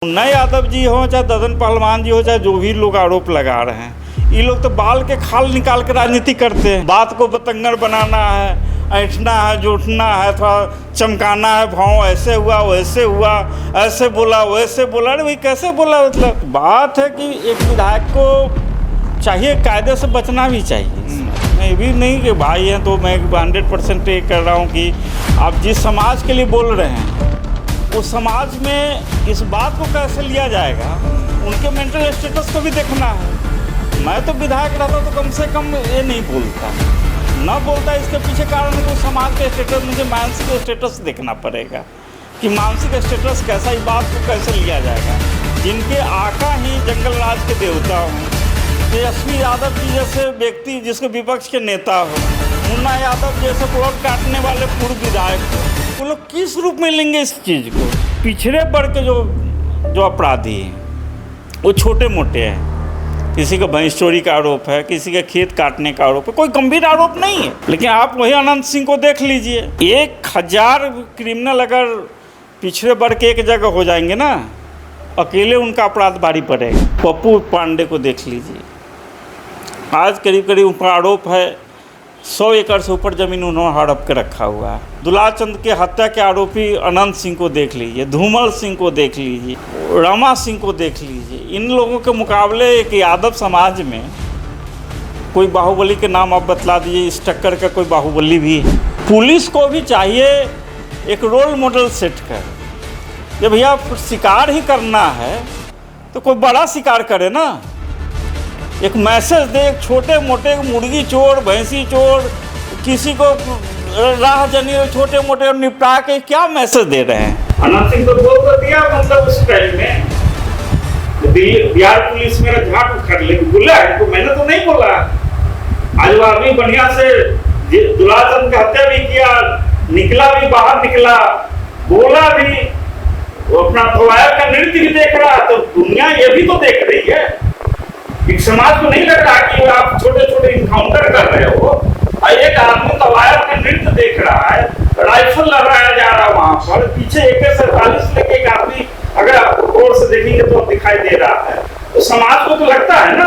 मुन्ना यादव जी हो चाहे ददन पहलवान जी हो चाहे जो भी लोग आरोप लगा रहे हैं, ये लोग तो बाल के खाल निकाल के राजनीति करते हैं। बात को बतंगड़ बनाना है, ऐंठना है, जोटना है, थोड़ा चमकाना है, भाव ऐसे हुआ वैसे हुआ, ऐसे बोला वैसे बोला। अरे भाई कैसे बोला? मतलब बात है कि एक विधायक को चाहिए कायदे से बचना भी चाहिए। मैं भी नहीं कि भाई हैं तो मैं 100% ये कर रहा हूँ कि आप जिस समाज के लिए बोल रहे हैं उस समाज में इस बात को कैसे लिया जाएगा, उनके मेंटल स्टेटस को भी देखना है। मैं तो विधायक रहता तो कम से कम ये नहीं बोलता, ना बोलता। इसके पीछे कारण है कि समाज के स्टेटस, मुझे मानसिक स्टेटस देखना पड़ेगा कि मानसिक स्टेटस कैसा, इस बात को कैसे लिया जाएगा। जिनके आका ही जंगल राज के देवता हों, तेजस्वी यादव जी जैसे व्यक्ति जिसके विपक्ष के नेता हो, मुन्ना यादव जैसे प्लॉट काटने वाले पूर्व विधायक हो, वो लोग किस रूप में लेंगे इस चीज़ को? पिछड़े वर्ग के जो अपराधी हैं वो छोटे मोटे हैं। किसी का भैंस चोरी का आरोप है, किसी का खेत काटने का आरोप है, कोई गंभीर आरोप नहीं है। लेकिन आप वही अनंत सिंह को देख लीजिए, 1000 क्रिमिनल अगर पिछड़े वर्ग के एक जगह हो जाएंगे ना, अकेले उनका अपराध भारी पड़ेगा। पप्पू पांडे को देख लीजिए, आज करीब करीब उनका आरोप है 100 एकड़ से ऊपर ज़मीन उन्होंने हड़प के रखा हुआ है। दुलाल चंद के हत्या के आरोपी अनंत सिंह को देख लीजिए, धूमल सिंह को देख लीजिए, रमा सिंह को देख लीजिए। इन लोगों के मुकाबले एक यादव समाज में कोई बाहुबली के नाम आप बतला दीजिए, इस टक्कर का कोई बाहुबली भी है। पुलिस को भी चाहिए एक रोल मॉडल सेट कर, जब भैया शिकार ही करना है तो कोई बड़ा शिकार करे ना, एक मैसेज दे। एक छोटे मोटे मुर्गी चोर, भैंसी चोर, किसी को राह जनी छोटे मोटे निपटा के क्या मैसेज दे रहे हैं? अनंत सिंह तो बोल तो दिया, मतलब उस टाइम में बिहार पुलिस मेरा झाट उखाड़ ले बोला है, तो मैंने तो नहीं बोला। आज वो आदमी बढ़िया से दुलाल चंद का हत्या भी किया, निकला भी, बाहर निकला, बोला भी, वो अपना फवायद का नृत्य भी देख रहा। तो दुनिया ये भी तो देख रही है। एक समाज को नहीं लग रहा कि आप छोटे छोटे इनकाउंटर कर रहे हो, और एक आदमी कवायद का नृत्य देख रहा है, राइफल लगाया जा रहा है वहां पर, पीछे AK-47 लेके एक आदमी अगर आप गौर से देखेंगे तो दिखाई दे रहा है। तो समाज को तो लगता है ना,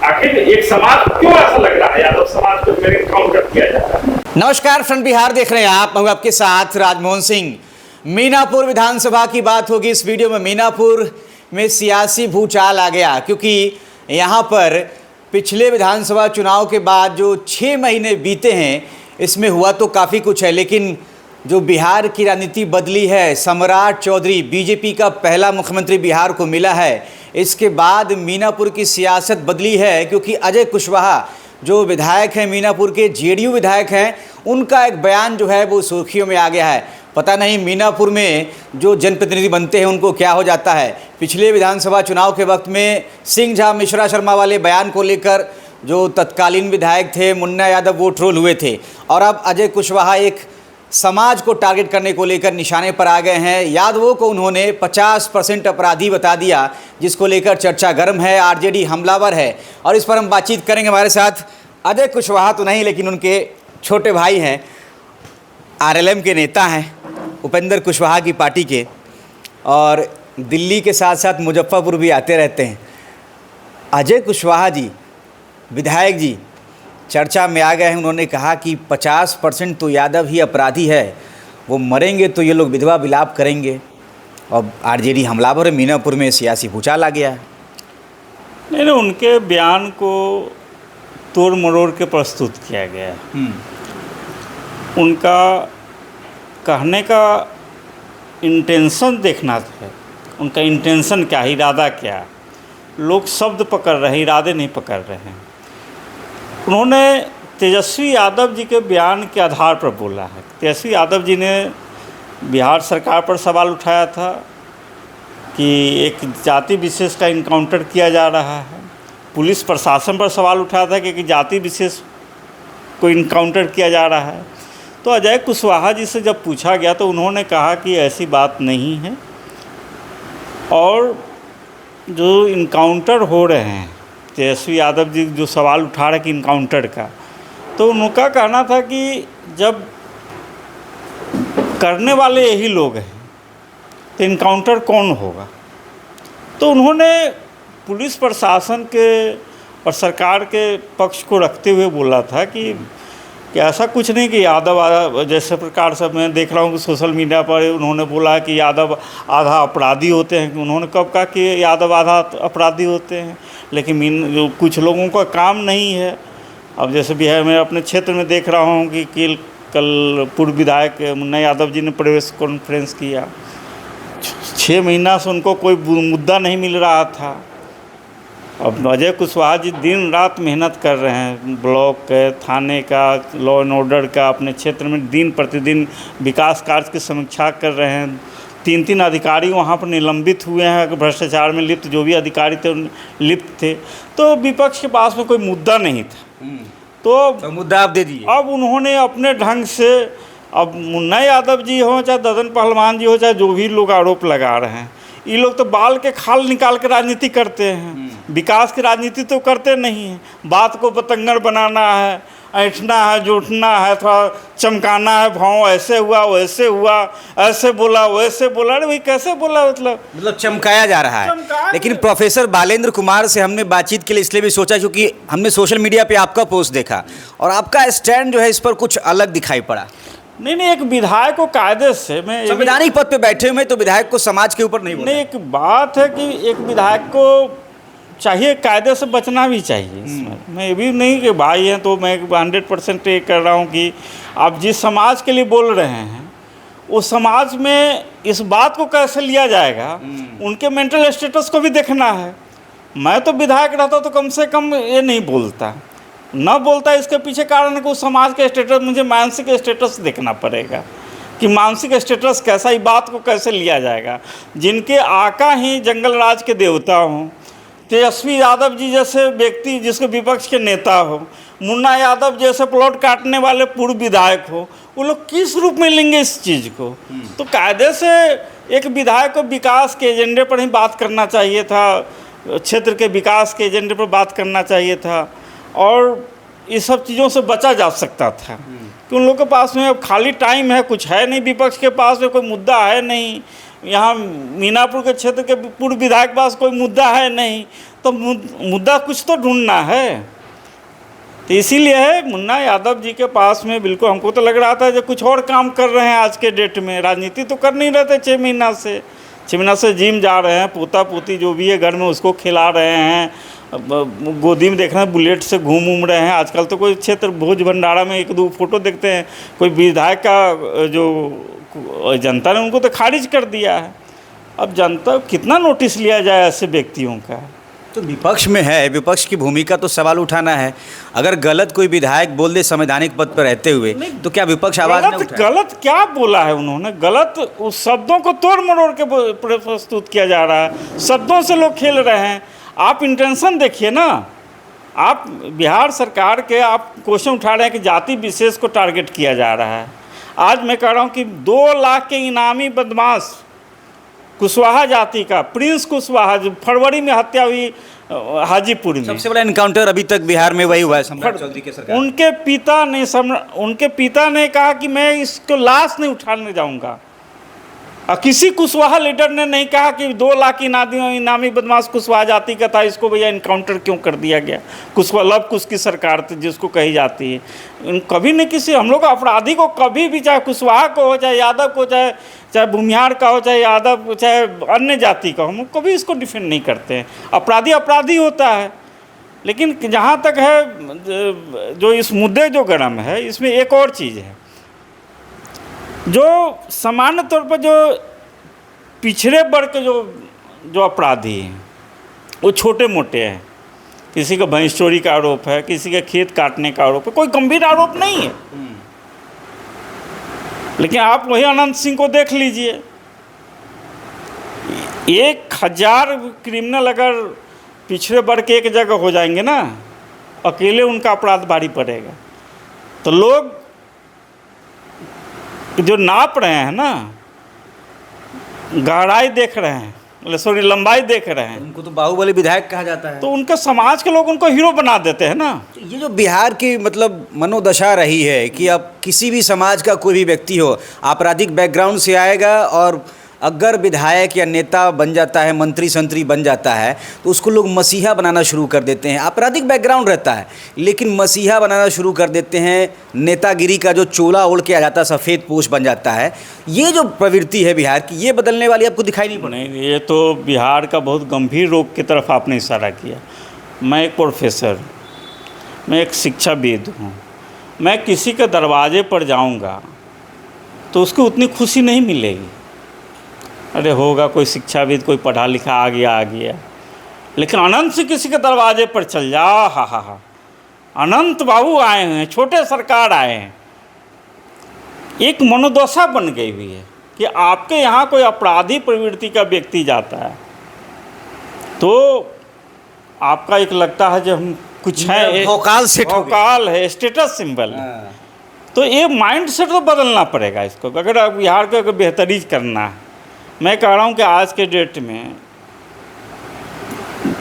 आखिर एक समाज को क्यों ऐसा लग रहा है यादव समाज को मेरे इनकाउंटर किया जा रहा है? नमस्कार, फ्रंट बिहार देख रहे हैं आप, मैं आपके साथ राजमोहन सिंह। मीनापुर विधानसभा की बात होगी इस वीडियो में। मीनापुर में सियासी भूचाल आ गया, क्योंकि यहाँ पर पिछले विधानसभा चुनाव के बाद जो 6 महीने बीते हैं, इसमें हुआ तो काफ़ी कुछ है, लेकिन जो बिहार की राजनीति बदली है, सम्राट चौधरी बीजेपी का पहला मुख्यमंत्री बिहार को मिला है। इसके बाद मीनापुर की सियासत बदली है, क्योंकि अजय कुशवाहा जो विधायक हैं, मीनापुर के JDU विधायक हैं, उनका एक बयान जो है वो सुर्खियों में आ गया है। पता नहीं मीनापुर में जो जनप्रतिनिधि बनते हैं उनको क्या हो जाता है। पिछले विधानसभा चुनाव के वक्त में सिंह झा मिश्रा शर्मा वाले बयान को लेकर जो तत्कालीन विधायक थे मुन्ना यादव वो ट्रोल हुए थे, और अब अजय कुशवाहा एक समाज को टारगेट करने को लेकर निशाने पर आ गए हैं। यादवों को उन्होंने 50% अपराधी बता दिया, जिसको लेकर चर्चा गर्म है, RJD हमलावर है। और इस पर हम बातचीत करेंगे। हमारे साथ अजय कुशवाहा तो नहीं, लेकिन उनके छोटे भाई हैं, RLM के नेता हैं, उपेंद्र कुशवाहा की पार्टी के, और दिल्ली के साथ साथ मुजफ्फरपुर भी आते रहते हैं। अजय कुशवाहा जी, विधायक जी, चर्चा में आ गए हैं। उन्होंने कहा कि 50% तो यादव ही अपराधी है, वो मरेंगे तो ये लोग विधवा विलाप करेंगे, और RJD हमलावर है। मीनापुर में सियासी भूचाल आ गया है। नहीं, उनके बयान को तोड़ मरोड़ के प्रस्तुत किया गया। उनका कहने का इंटेंशन देखना था, उनका इंटेंशन क्या, इरादा क्या। लोग शब्द पकड़ रहे हैं, इरादे नहीं पकड़ रहे हैं। उन्होंने तेजस्वी यादव जी के बयान के आधार पर बोला है। तेजस्वी यादव जी ने बिहार सरकार पर सवाल उठाया था कि एक जाति विशेष का इनकाउंटर किया जा रहा है। पुलिस प्रशासन पर सवाल उठाया था कि जाति विशेष को इनकाउंटर किया जा रहा है। तो अजय कुशवाहा जी से जब पूछा गया तो उन्होंने कहा कि ऐसी बात नहीं है, और जो इनकाउंटर हो रहे हैं, तेजस्वी यादव जी जो सवाल उठा रहे कि इनकाउंटर का, तो उनका कहना था कि जब करने वाले यही लोग हैं तो इनकाउंटर कौन होगा? तो उन्होंने पुलिस प्रशासन के और सरकार के पक्ष को रखते हुए बोला था कि ऐसा कुछ नहीं कि यादव जैसे प्रकार से मैं देख रहा हूँ कि सोशल मीडिया पर उन्होंने बोला कि यादव आधा अपराधी होते हैं। उन्होंने कब कहा कि यादव आधा अपराधी होते हैं, लेकिन जो कुछ लोगों का काम नहीं है। अब जैसे बिहार में अपने क्षेत्र में देख रहा हूँ कि कल पूर्व विधायक मुन्ना यादव जी ने प्रेस कॉन्फ्रेंस किया, 6 महीना से उनको कोई मुद्दा नहीं मिल रहा था। अब अजय कुशवाहा जी दिन रात मेहनत कर रहे हैं, ब्लॉक के थाने का, लॉ एंड ऑर्डर का, अपने क्षेत्र में दिन प्रतिदिन विकास कार्य की समीक्षा कर रहे हैं। 3 अधिकारी वहाँ पर निलंबित हुए हैं, भ्रष्टाचार में लिप्त जो भी अधिकारी थे लिप्त थे। तो विपक्ष के पास में कोई मुद्दा नहीं था, तो मुद्दा आप दे दिए। अब उन्होंने अपने ढंग से, अब मुन्ना यादव जी हो चाहे ददन पहलवान जी हो चाहे जो भी लोग आरोप लगा रहे हैं, ये लोग तो बाल के खाल निकाल के राजनीति करते हैं, विकास की राजनीति तो करते नहीं हैं। बात को बतंगड़ बनाना है, ऐंठना है, जोटना है, थोड़ा चमकाना है, भाव ऐसे हुआ वैसे हुआ, ऐसे बोला वैसे बोला। अरे भाई कैसे बोला, मतलब चमकाया जा रहा है। लेकिन प्रोफेसर बालेंद्र कुमार से हमने बातचीत के लिए इसलिए भी सोचा क्योंकि हमने सोशल मीडिया पे आपका पोस्ट देखा और आपका स्टैंड जो है इस पर कुछ अलग दिखाई पड़ा। नहीं, एक विधायक को कायदे से, मैं संवैधानिक पद पे बैठे हुए तो विधायक को समाज के ऊपर नहीं बोलना। नहीं, एक बात है कि एक विधायक को चाहिए कायदे से बचना भी चाहिए इसमें। मैं ये भी नहीं कि भाई हैं तो मैं 100% ये कर रहा हूँ कि आप जिस समाज के लिए बोल रहे हैं उस समाज में इस बात को कैसे लिया जाएगा, उनके मेंटल स्टेटस को भी देखना है। मैं तो विधायक रहता तो कम से कम ये नहीं बोलता, न बोलता। इसके पीछे कारण है कि उस समाज के स्टेटस, मुझे मानसिक स्टेटस देखना पड़ेगा कि मानसिक स्टेटस कैसा, ही बात को कैसे लिया जाएगा। जिनके आका ही जंगल राज के देवता हों, तेजस्वी यादव जी जैसे व्यक्ति जिसके विपक्ष के नेता हो, मुन्ना यादव जैसे प्लॉट काटने वाले पूर्व विधायक हो, वो लोग किस रूप में लेंगे इस चीज़ को? तो कायदे से एक विधायक को विकास के एजेंडे पर ही बात करना चाहिए था, क्षेत्र के विकास के एजेंडे पर बात करना चाहिए था, और इस सब चीज़ों से बचा जा सकता था कि उन लोगों के पास में अब खाली टाइम है, कुछ है नहीं, विपक्ष के पास में कोई मुद्दा है नहीं, यहाँ मीनापुर के क्षेत्र के पूर्व विधायक के पास कोई मुद्दा है नहीं, तो मुद्दा कुछ तो ढूंढना है। तो इसीलिए है मुन्ना यादव जी के पास में, बिल्कुल हमको तो लग रहा था जो कुछ और काम कर रहे हैं आज के डेट में, राजनीति तो कर नहीं रहे थे। 6 महीना से जिम जा रहे हैं, पोता पोती जो भी है घर में उसको खिला रहे हैं, गोदी में देख रहे हैं, बुलेट से घूम रहे हैं। आजकल तो कोई क्षेत्र भोज भंडारा में 1-2 फोटो देखते हैं, कोई विधायक का जो जनता ने उनको तो खारिज कर दिया है। अब जनता कितना नोटिस लिया जाए ऐसे व्यक्तियों का? तो विपक्ष में है, विपक्ष की भूमिका तो सवाल उठाना है। अगर गलत कोई विधायक बोल दे संवैधानिक पद पर रहते हुए तो क्या विपक्ष आवाज़ न उठाए? गलत क्या बोला है उन्होंने? गलत उस शब्दों को तोड़ मरोड़ के प्रस्तुत किया जा रहा है, शब्दों से लोग खेल रहे हैं। आप इंटेंशन देखिए ना, आप बिहार सरकार के आप क्वेश्चन उठा रहे हैं कि जाति विशेष को टारगेट किया जा रहा है। आज मैं कह रहा हूँ कि 2 लाख के इनामी बदमाश कुशवाहा जाति का, प्रिंस कुशवाहा, जो फरवरी में हत्या हुई हाजीपुर में, सबसे बड़ा इनकाउंटर अभी तक बिहार में वही हुआ है सम्राट चौधरी के सरकार। उनके पिता ने कहा कि मैं इसको लाश नहीं उठाने जाऊंगा, और किसी कुशवाहा लीडर ने नहीं कहा कि 2 लाख इनामी बदमाश कुशवाहा जाति का था, इसको भैया इनकाउंटर क्यों कर दिया गया। कुशवाहा लव कुश की सरकार थी जिसको कही जाती है। कभी नहीं किसी हम लोग अपराधी को कभी भी, चाहे कुशवाहा को हो, चाहे यादव को, चाहे भूमिहार का हो, चाहे यादव, चाहे अन्य जाति का, हम कभी इसको डिफेंड नहीं करते हैं। अपराधी होता है। लेकिन जहाँ तक है जो इस मुद्दे जो गर्म है, इसमें एक और चीज़ है, जो सामान्य तौर पर जो पिछड़े वर्ग के जो अपराधी हैं वो छोटे मोटे हैं। किसी का भैंस चोरी का आरोप है, किसी का खेत काटने का आरोप है, कोई गंभीर आरोप नहीं है। लेकिन आप वही अनंत सिंह को देख लीजिए, 1000 क्रिमिनल अगर पिछड़े वर्ग के एक जगह हो जाएंगे ना, अकेले उनका अपराध भारी पड़ेगा। तो लोग जो नाप रहे हैं ना, गहराई देख रहे हैं, सॉरी लंबाई देख रहे हैं, उनको तो बाहुबली विधायक कहा जाता है। तो उनके समाज के लोग उनको हीरो बना देते हैं ना। तो ये जो बिहार की मतलब मनोदशा रही है कि अब किसी भी समाज का कोई भी व्यक्ति हो, आपराधिक बैकग्राउंड से आएगा और अगर विधायक या नेता बन जाता है, मंत्री संतरी बन जाता है, तो उसको लोग मसीहा बनाना शुरू कर देते हैं। आपराधिक बैकग्राउंड रहता है लेकिन मसीहा बनाना शुरू कर देते हैं। नेतागिरी का जो चोला ओढ़ के आ जाता है, सफ़ेद पोश बन जाता है। ये जो प्रवृत्ति है बिहार की, ये बदलने वाली आपको दिखाई नहीं पड़ी? नहीं, ये तो बिहार का बहुत गंभीर रोग की तरफ आपने इशारा किया। मैं एक प्रोफेसर, मैं एक शिक्षाविद हूँ। मैं किसी के दरवाजे पर जाऊँगा तो उसको उतनी खुशी नहीं मिलेगी। अरे होगा कोई शिक्षाविद, कोई पढ़ा लिखा आ गया। लेकिन अनंत से किसी के दरवाजे पर चल जा, हा, अनंत बाबू आए हैं, छोटे सरकार आए हैं। एक मनोदशा बन गई हुई है कि आपके यहाँ कोई अपराधी प्रवृत्ति का व्यक्ति जाता है तो आपका एक लगता है जब हम कुछ है, भौकाल है, स्टेटस सिंबल। तो ये माइंड सेट तो बदलना पड़ेगा इसको, अगर बिहार को अगर बेहतरी करना है। मैं कह रहा हूँ कि आज के डेट में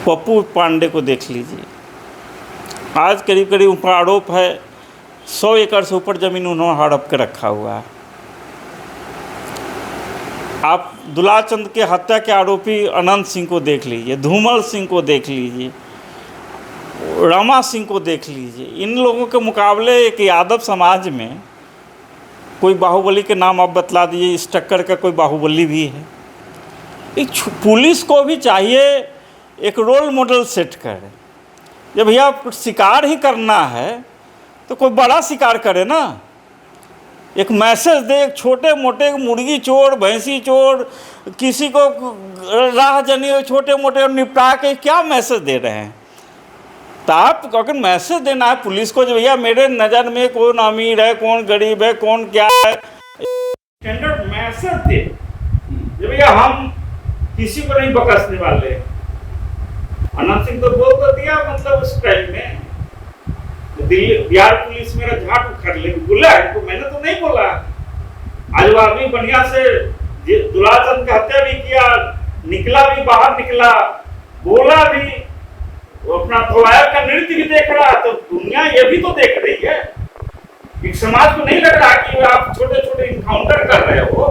पप्पू पांडे को देख लीजिए। आज करीब करीब उनका आरोप है 100 एकड़ से ऊपर ज़मीन उन्होंने हड़प के रखा हुआ है। आप दुलाचंद के हत्या के आरोपी अनंत सिंह को देख लीजिए, धूमल सिंह को देख लीजिए, रमा सिंह को देख लीजिए। इन लोगों के मुकाबले एक यादव समाज में कोई बाहुबली के नाम आप बतला दीजिए, इस टक्कर का कोई बाहुबली भी है। एक पुलिस को भी चाहिए एक रोल मॉडल सेट करे। जब भैया शिकार ही करना है तो कोई बड़ा शिकार करे ना, एक मैसेज दे। एक छोटे मोटे मुर्गी चोर, भैंसी चोर, किसी को राह जनी छोटे मोटे निपटा के क्या मैसेज दे रहे हैं? तो आप अगर मैसेज देना है पुलिस को, जो भैया मेरे नज़र में कौन अमीर है, कौन गरीब है, कौन क्या है, स्टैंडर्ड मैसेज दे। जो भैया हम किसी को नहीं बकसने वाले। अनंत सिंह तो बोल तो दिया, मतलब उस टाइम में दिल्ली बिहार पुलिस मेरा झाट उखाड़ ले बोला है, तो मैंने तो नहीं बोला। आज वो आदमी बढ़िया से दुलाचंद की हत्या भी किया, निकला भी, बाहर निकला, बोला भी, वो अपना फवायर का नृत्य भी देख रहा है। तो दुनिया ये भी तो देख रही है। एक समाज को नहीं लग रहा कि आप छोटे छोटे इनकाउंटर कर रहे हो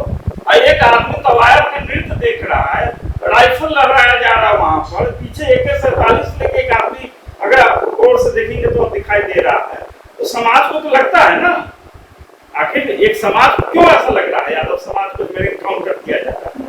और एक आदमी फवायर का नृत्य देख रहा है, राइफल लहराया जा रहा है वहां पर, पीछे AK-47 लेके एक आदमी अगर आप गौर से देखेंगे तो दिखाई दे रहा है। तो समाज को तो लगता है ना, आखिर एक समाज को क्यों ऐसा लग रहा है यादव समाज को मेरे इनकाउंटर किया जाता है?